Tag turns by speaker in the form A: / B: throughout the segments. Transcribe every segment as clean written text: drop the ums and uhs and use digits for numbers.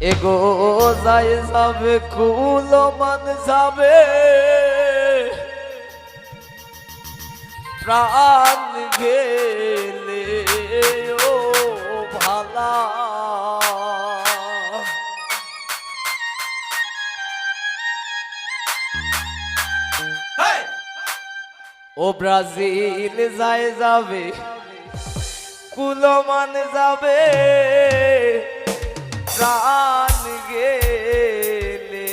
A: এগো যায় যাবে কুলো মান যাবে প্রাণ গেলে ও ভালা ও ব্রাজিল যায় যাবে কুলো মান যাবে প্রাণ গেলে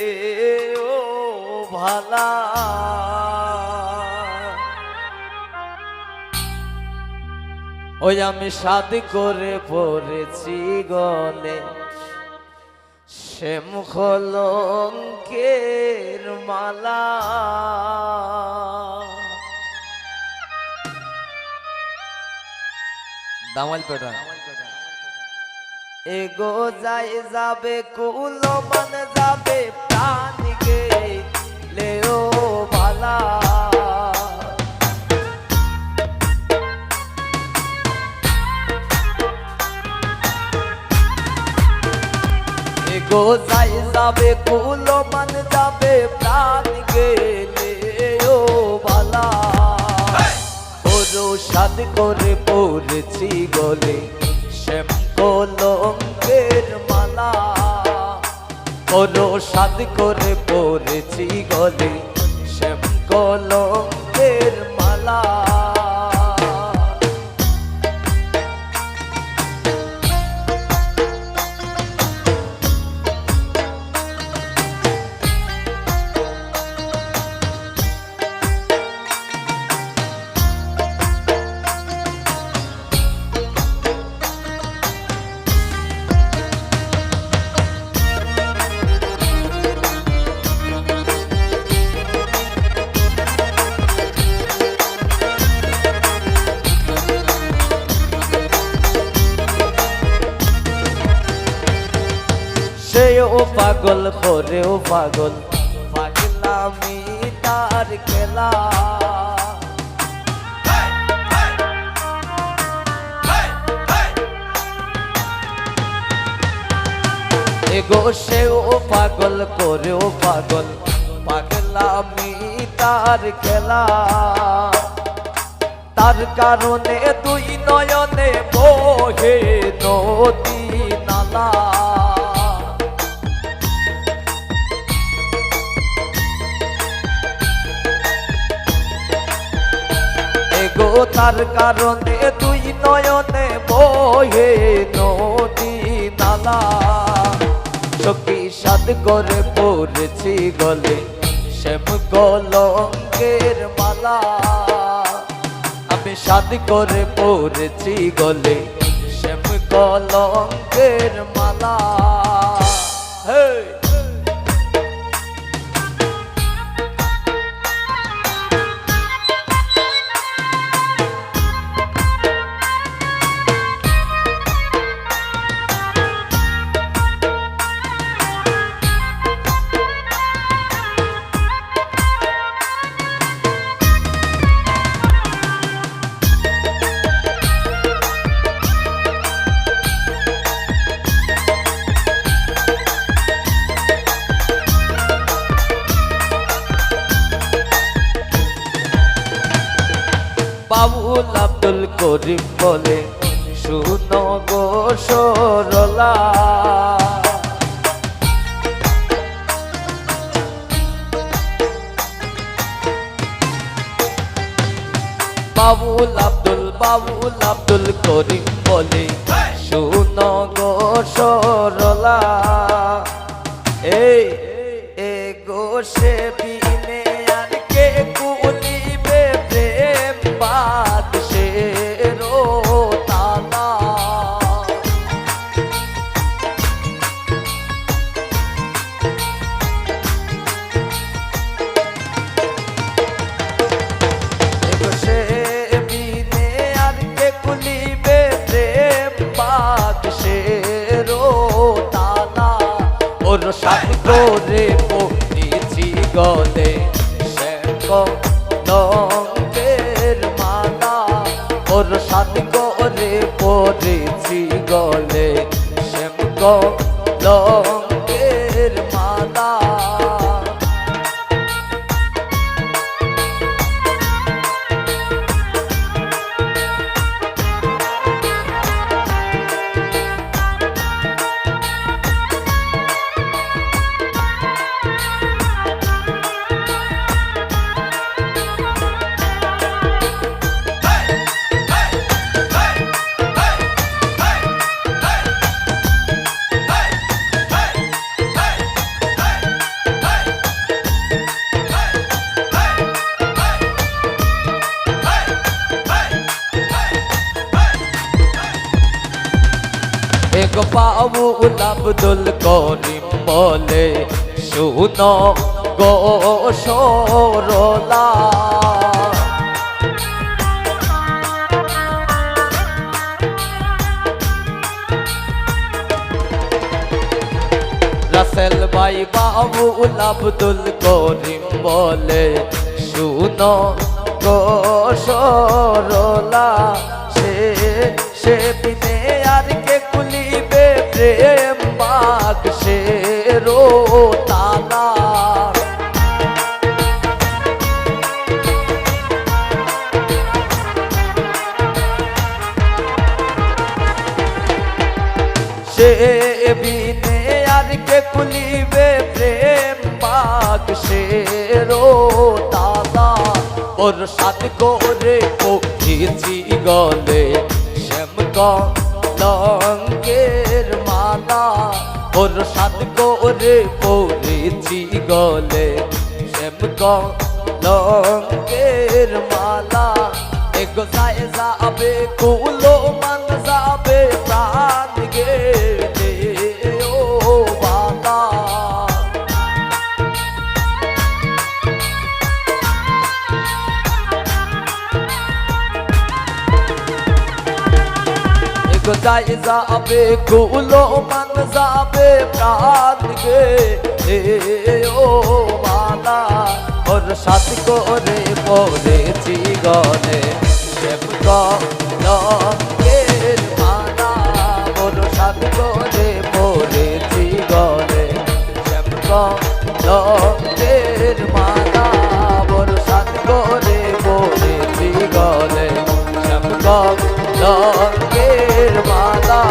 A: ও ভালা ওই আমি শাদি করে পড়েছি গলে শ্যাম কলঙ্কের মালা দামাল পেটা এগো যাই যাবে কুলো মান যাবে প্রাণ গেলে ও ভালা এগো যাই যাবে কুলো মান যাবে প্রাণ গেলে ও ভালা ওরো সাদ করে পড়েছি গলে শ্যাম কলঙ্কের মালা ওরো সাদ করে পড়েছি গলে শ্যাম কলঙ্কের মালা ও পাগল করে ও পাগল পাগলামি তার খেলা এগো সে ও পাগল করে ও পাগল পাগলামি তার খেলা তার কারণে দুই নয়নে বহে নদী নালা গো তার কারণে দুই নয়নে বহে নদী নালা সখী সাদ করে পড়েছি গলে শ্যাম কলঙ্কের মালা আমি সাদ করে পড়েছি গলে শ্যাম কলঙ্কের মালা বাবুল আব্দুল করিম বলে শুনো গো সরলা বাবুল আব্দুল করিম বলে শুনো গো সরলা এই এগো সে বিনে আর কে কুলিবে প্রেম বাদশের তালা এগো সে বিনে আর কে কুলিবে প্রেম বাদশের তালা ওর সাথ করে পড়েছি গলে শ্যাম কলঙ্কের মালা ওর সাথ করে পড়েছি গলে শ্যাম কলঙ্কের বাউল আব্দুল করিম বলে শুনো গো সরলা রাসেল ভাই বাউল আব্দুল করিম বলে শুনো গো সরলা সে বিনে আর কে খুলিবে প্রেম বাগ সে রো তালা সে বিনে আর কে খুলিবে প্রেম বাগ সে রো তালা ওর সাথ করে পৌঁছেছি গলে শ্যাম কলঙ্কের মালা ওর সাথ করে পৌঁছেছি গলে শ্যাম কলঙ্কের মালা এগো যায় যাবে কুলো মান যাবে প্রাণ গেলে ও বাবা এগো যায় যাবে কুলো মান যাবে প্রাণ গেলে ও বাবা ওর সাথ করে পড়েছি গলে শ্যাম কলঙ্কের মালা ওর সাথ করে পড়েছি গলে শ্যাম কলঙ্কের মালা ওর সাথ করে পড়েছি গলে শ্যাম কলঙ্কের মালা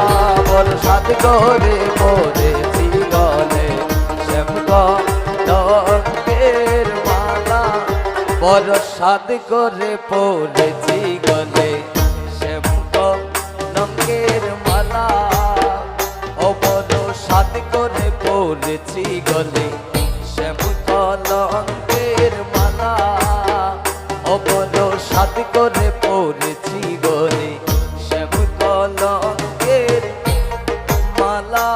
A: ওর সাথ করে পড়েছি গলে শ্যাম কলঙ্কের মালা বড় সাদ করে পড়েছি গলে শ্যাম কলঙ্কের মালা ও বড় সাদ করে পড়েছি গলে শ্যাম কলঙ্কের মালা ও বড় সাদ করে পড়েছি গলে শ্যাম কলঙ্কের মালা।